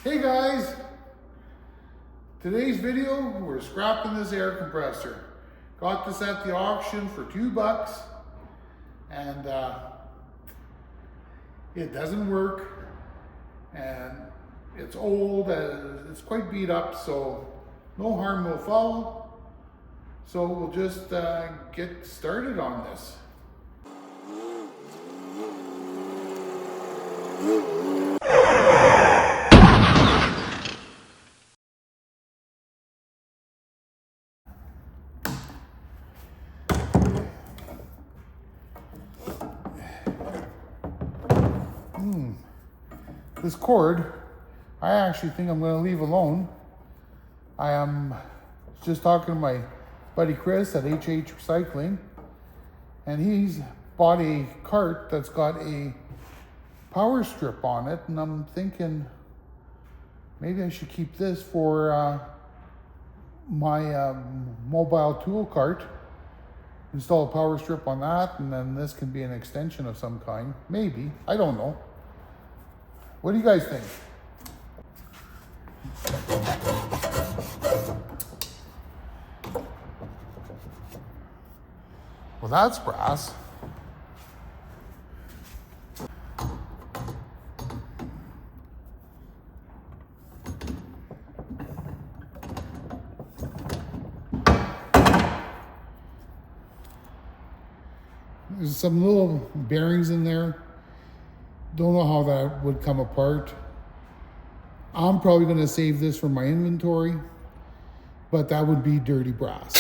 Hey guys, today's video, we're scrapping this air compressor. Got this at the auction for $2 and it doesn't work and it's old, it's quite beat up, so no harm, no foul. So we'll just get started on this. This cord, I actually think I'm going to leave alone. I am just talking to my buddy Chris at HH Recycling, and he's bought a cart that's got a power strip on it, and I'm thinking maybe I should keep this for my mobile tool cart. Install a power strip on that, and then this can be an extension of some kind. Maybe, I don't know. What do you guys think? Well, that's brass. There's some little bearings in there. Don't know how that would come apart. I'm probably going to save this for my inventory, but that would be dirty brass.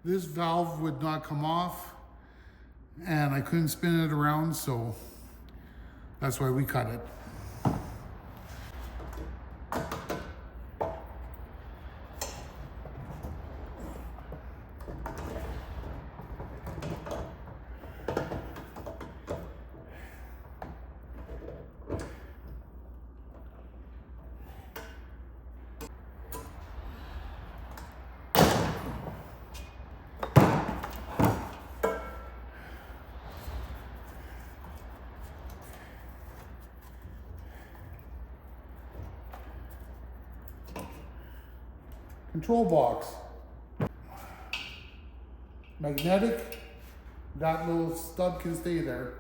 This valve would not come off and I couldn't spin it around, so that's why we cut it. Control box, magnetic, that little stub can stay there.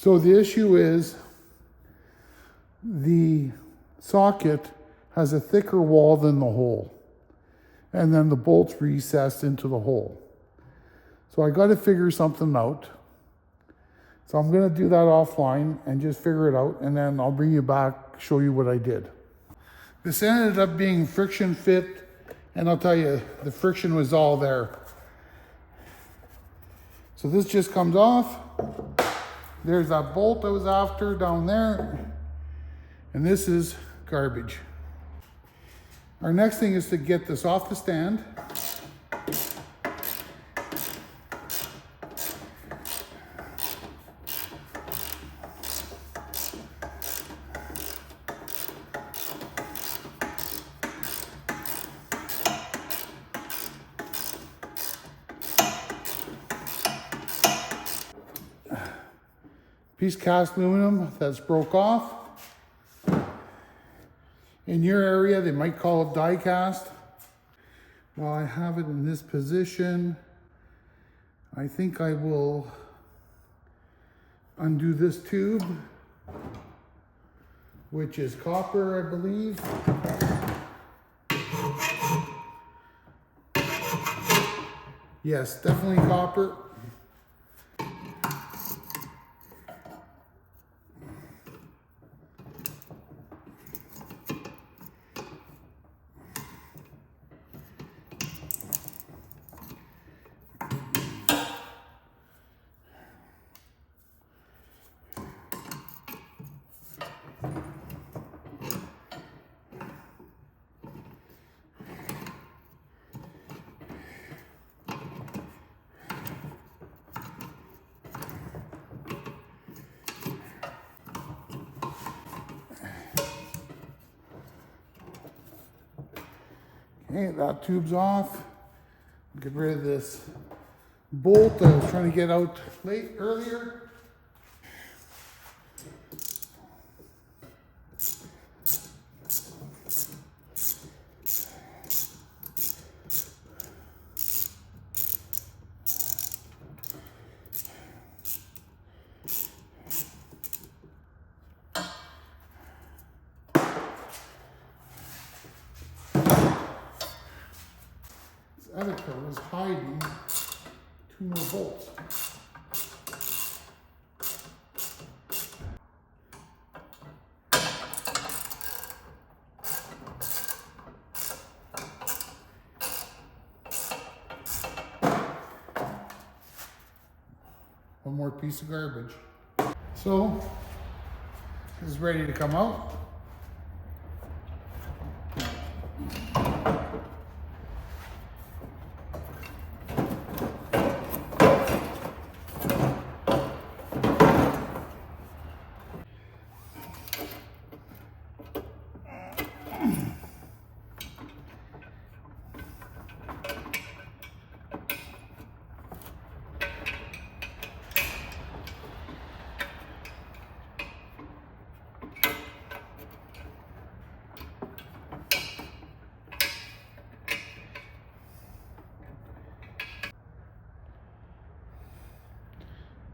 So the issue is the socket has a thicker wall than the hole, and then the bolt's recessed into the hole. So I got to figure something out. So I'm going to do that offline and just figure it out, and then I'll bring you back, show you what I did. This ended up being friction fit, and I'll tell you, the friction was all there. So this just comes off. There's that bolt I was after down there, and this is garbage. Our next thing is to get this off the stand. Piece of cast aluminum that's broke off. In your area, they might call it die cast. While I have it in this position, I think I will undo this tube which is copper, I believe. Yes, definitely copper. Okay, that tube's off. Get rid of this bolt I was trying to get out earlier. Editor was hiding 2 more bolts. One more piece of garbage. So, this is ready to come out.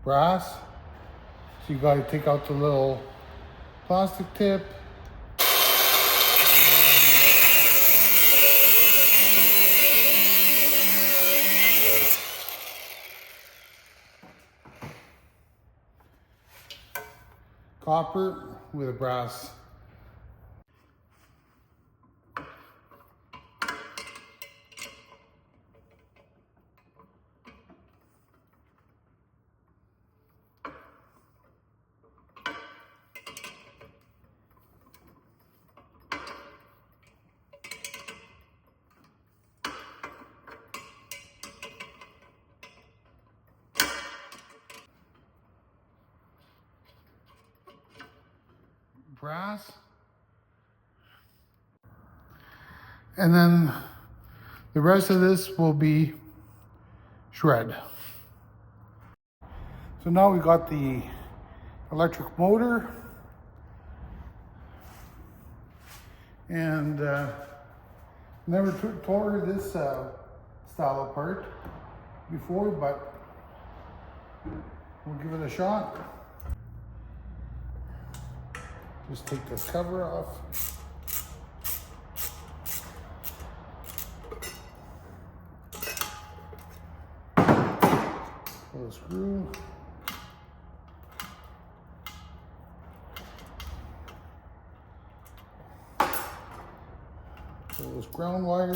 Brass. So you got to take out the little plastic tip. Copper with a brass. Brass. And then the rest of this will be shred. So now we got the electric motor and never tore this style apart before, but we'll give it a shot. Just take this cover off. Pull the screw. Pull this ground wire.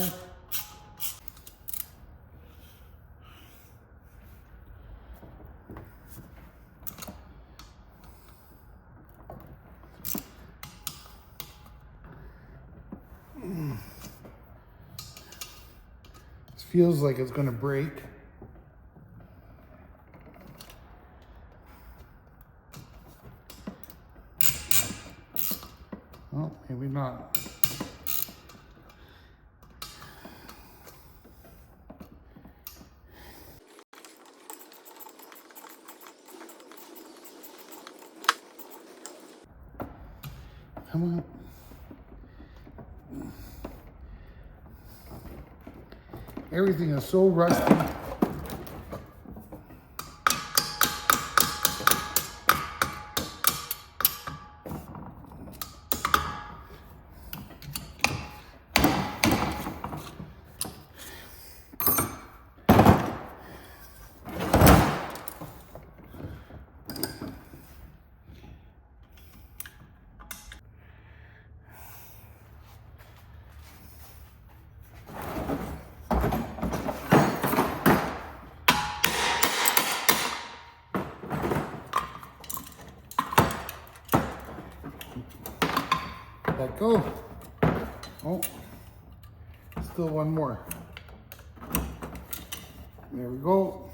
This feels like it's going to break. Oh, maybe not. Come on. Everything is so rusty. let that go. Oh, still one more. There we go.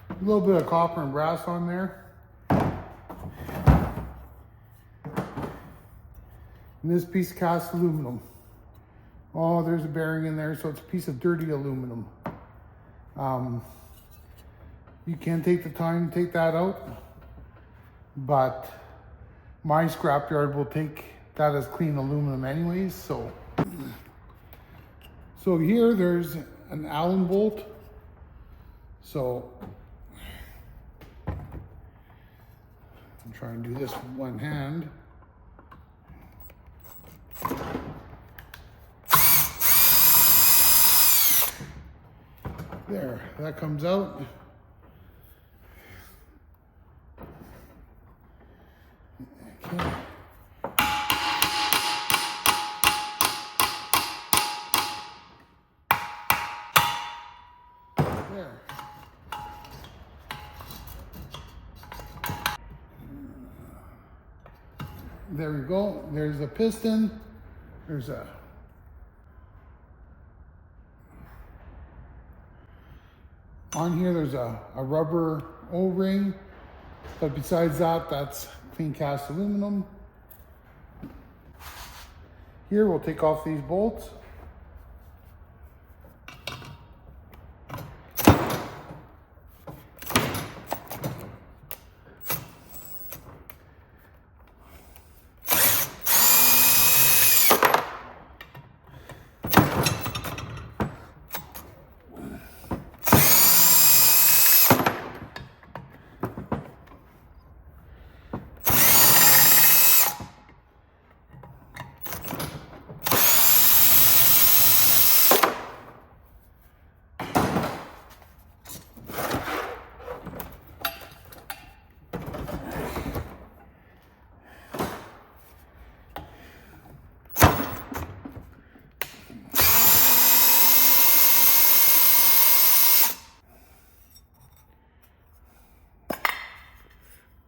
A little bit of copper and brass on there. And this piece of cast aluminum. Oh, there's a bearing in there, so it's a piece of dirty aluminum. You can take the time to take that out, but my scrapyard will take that as clean aluminum anyways, so. So here there's an Allen bolt. So I'm trying to do this with one hand. There, that comes out. Okay. There. There we go. There's a piston. There's a on here. There's a rubber O-ring, but besides that, that's clean cast aluminum. Here we'll take off these bolts.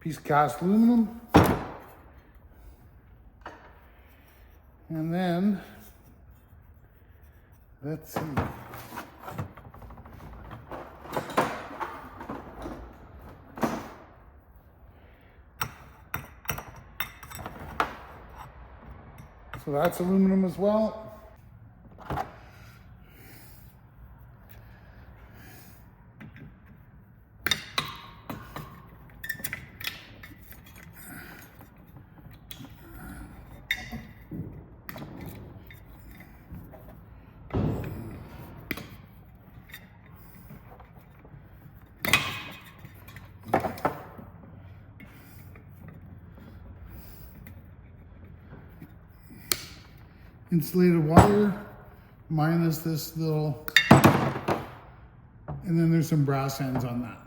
Piece of cast aluminum. And then, let's see. So that's aluminum as well. Insulated wire, minus this little, and then there's some brass ends on that.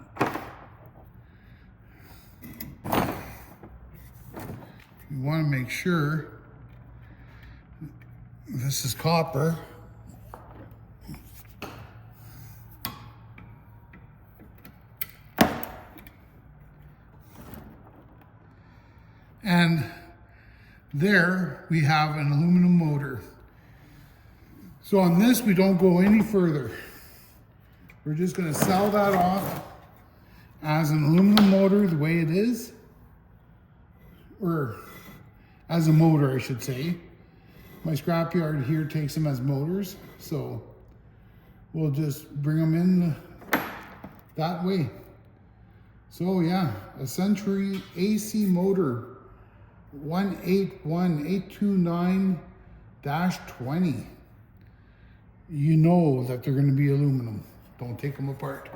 You want to make sure this is copper. And there we have an aluminum motor. So on this, we don't go any further. We're just going to sell that off as an aluminum motor the way it is. Or as a motor, I should say. My scrapyard here takes them as motors. So we'll just bring them in that way. So yeah, a Century AC motor. 181829-20. You know that they're going to be aluminum. Don't take them apart.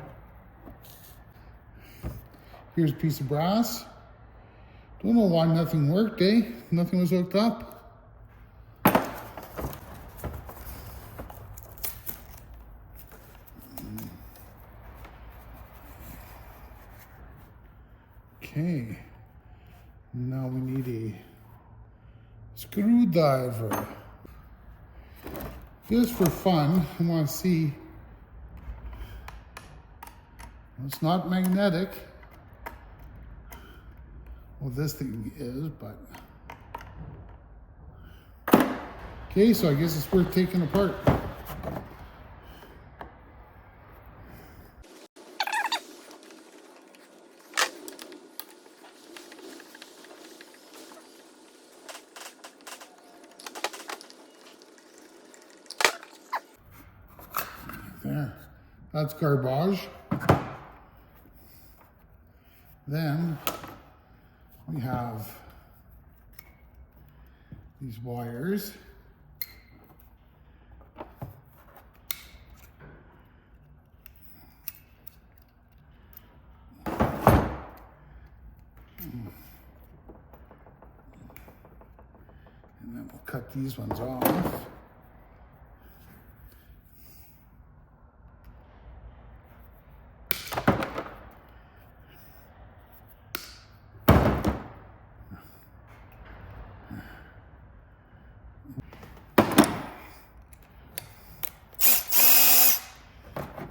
Here's a piece of brass. Don't know why nothing worked, eh? Nothing was hooked up. Okay. Now we need a screwdriver. Just for fun, I want to see. It's not magnetic. Well, this thing is, but. Okay, so I guess it's worth taking apart. There, that's garbage. Then we have these wires. And then we'll cut these ones off.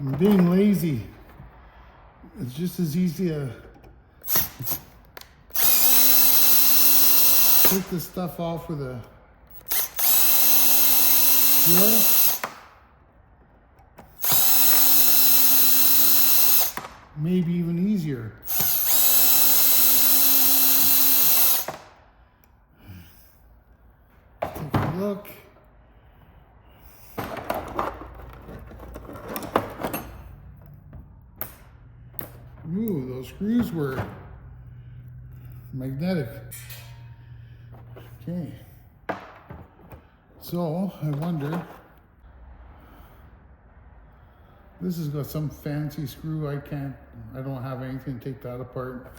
I'm being lazy. It's just as easy to take this stuff off with a drill. Maybe even easier. Take a look. Ooh, those screws were magnetic. Okay. So, I wonder, this has got some fancy screw. I don't have anything to take that apart.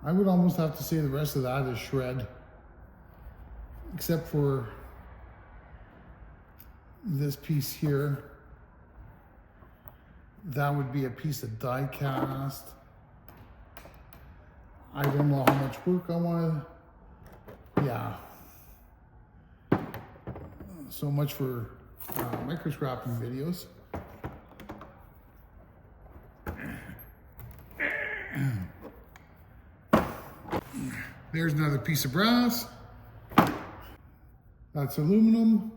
I would almost have to say the rest of that is shred. Except for this piece here. That would be a piece of die cast. I don't know how much work I want to, yeah. So much for microscoping videos. There's another piece of brass. That's aluminum.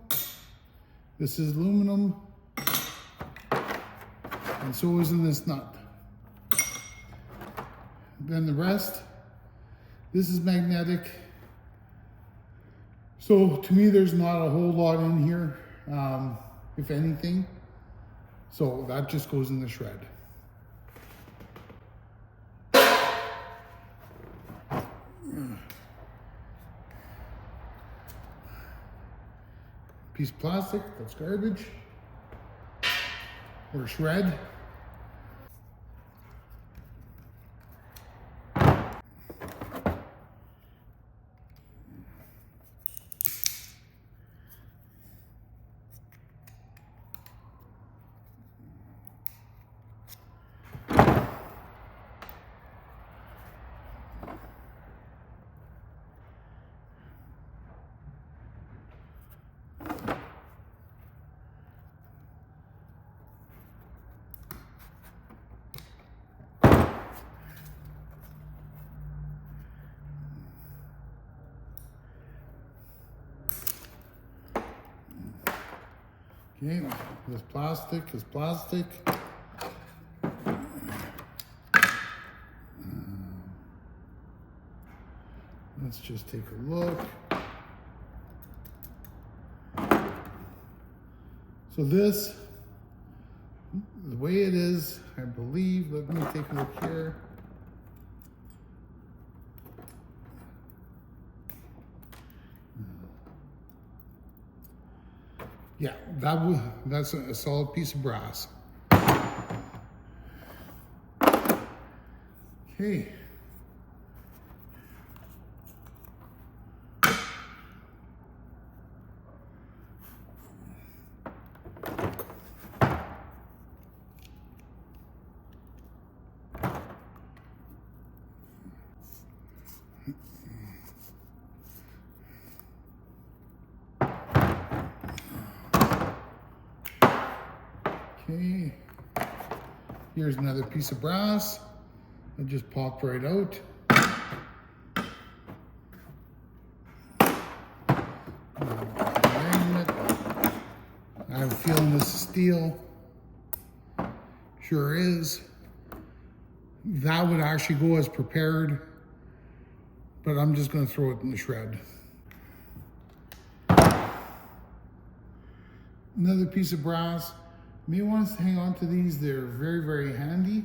This is aluminum. And so isn't this nut. Then the rest, this is magnetic. So to me, there's not a whole lot in here, if anything. So that just goes in the shred. Piece of plastic, that's garbage. Or shred. Okay, this plastic is plastic. Let's just take a look. So this, the way it is, I believe, let me take a look here. Yeah, that's a solid piece of brass. Okay. Okay. Here's another piece of brass. It just popped right out. I have a feeling this is steel. Sure is. That would actually go as prepared, but I'm just going to throw it in the shred. Another piece of brass. You may want to hang on to these. They're very, very handy.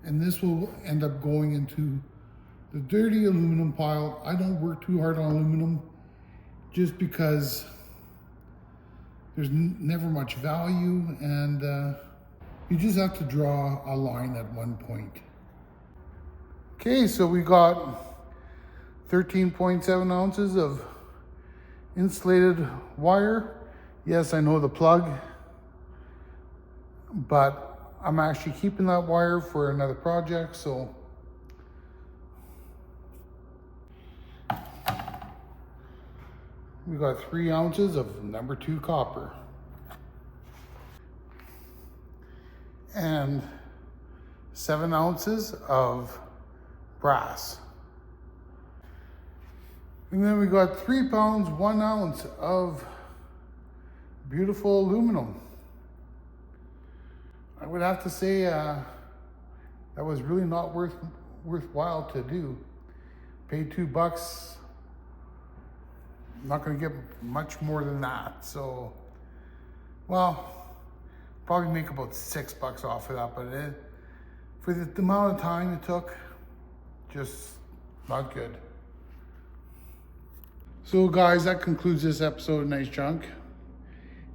And this will end up going into the dirty aluminum pile. I don't work too hard on aluminum just because there's never much value, and you just have to draw a line at one point. Okay, so we got 13.7 ounces of insulated wire. Yes, I know the plug, but I'm actually keeping that wire for another project, so we got 3 ounces of number 2 copper and 7 ounces of brass. And then we got 3 pounds, 1 ounce of beautiful aluminum. I would have to say that was really not worthwhile to do. Paid $2. I'm not going to get much more than that. So, well, probably make about $6 off of that, but for the amount of time it took, just not good. So guys, that concludes this episode of Nice Junk.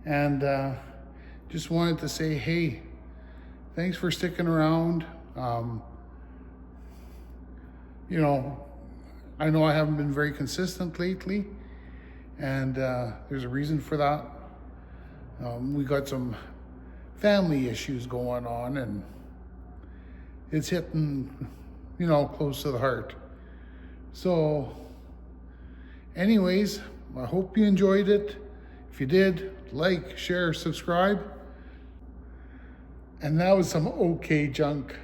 And just wanted to say, hey, thanks for sticking around. You know I haven't been very consistent lately, and there's a reason for that. We got some family issues going on, and it's hitting, close to the heart. So anyways, I hope you enjoyed it. If you did, like, share, subscribe. And that was some okay junk.